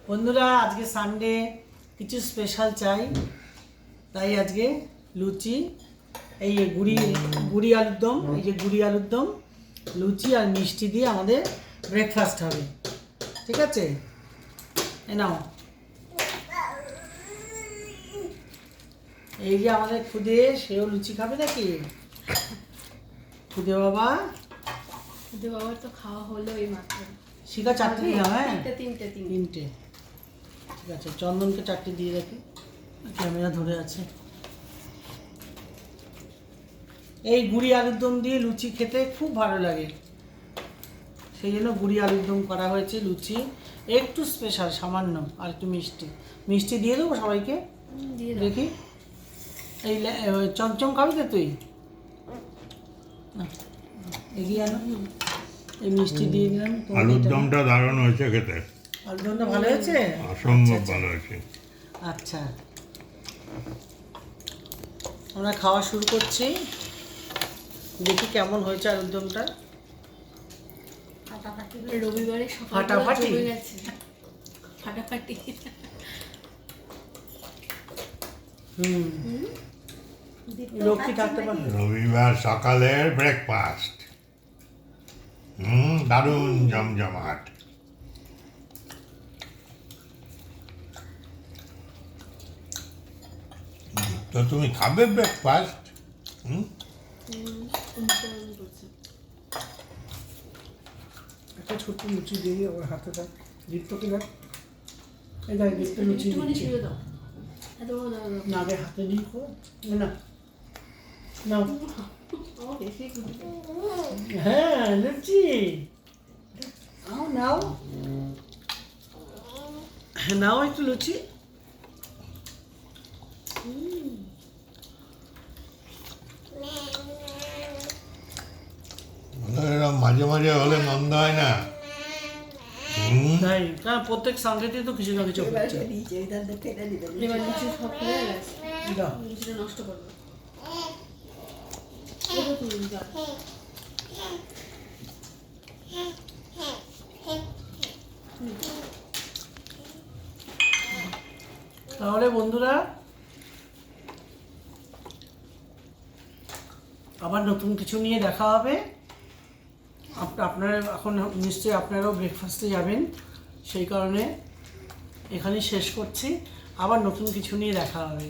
বন্ধুরা আজকে সানডে কিছু স্পেশাল চাই, তাই আজকে লুচি, এই গুড়ি আলুর দম, এই যে গুড়ি আলুর দম, লুচি আর মিষ্টি দিয়ে আমাদের ব্রেকফাস্ট হবে। ঠিক আছে, এ নাও। এই যে আমাদের খুদে, সেও লুচি খাবে নাকি? খুদে বাবা, খুদে বাবার তো খাওয়া হলো এই মাত্র। শিখা চারটে দিলাম। হ্যাঁ, তিনটে। ঠিক আছে, চন্দনকে চারটে দিয়ে রাখি, ক্যামেরা ধরে আছে। এই গুড়ি আলুর দম দিয়ে লুচি খেতে খুব ভালো লাগে, সেই জন্য গুড়ি আলুর দম করা হয়েছে। লুচি একটু স্পেশাল, সামান্য আর একটু মিষ্টি দিয়ে দেবো সবাইকে। দেখি, এই চমচম খাবি তো তুই? এগিয়ে আনো, এই মিষ্টি দিয়ে দিলাম। আলুর দমটা দারুণ হয়েছে খেতে, আলুর দমটা ভালো হয়েছে, অসম্ভব ভালো হয়েছে। আচ্ছা, আমরা খাওয়া শুরু করছি, দেখি কেমন হয়েছে আলুর দমটা। রবিবারে ফাটাফাটি ফাটাফাটি। লক্ষ্মী থাকতে পারে। রবিবার সকালের ব্রেকফাস্ট দারুণ জমজমাট। তো তুমি খাবে ব্রেকফাস্ট? একটা ছোট্ট লুচি দিয়ে ওর হাতে দাও, দীপ্তকে দাও। এই দেখ, দীপ্ত লুচি না, আগে হাতে দিয়ে করো না। নাও, হ্যাঁ লুচি নাও, নাও নাও একটু লুচি। এরকম মাঝে মাঝে হলে মন্দ হয় না। তাই কারণ প্রত্যেক সানডেতে তো কিছু না কিছু হচ্ছে। এবার লুচি সব হয়ে গেছে, দাও। লুচিটা নষ্ট করবো। তাহলে বন্ধুরা, আবার নতুন কিছু নিয়ে দেখা হবে। আপনারা এখন নিশ্চয়ই আপনারাও ব্রেকফাস্টে যাবেন, সেই কারণে এখানেই শেষ করছি। আবার নতুন কিছু নিয়ে দেখা হবে।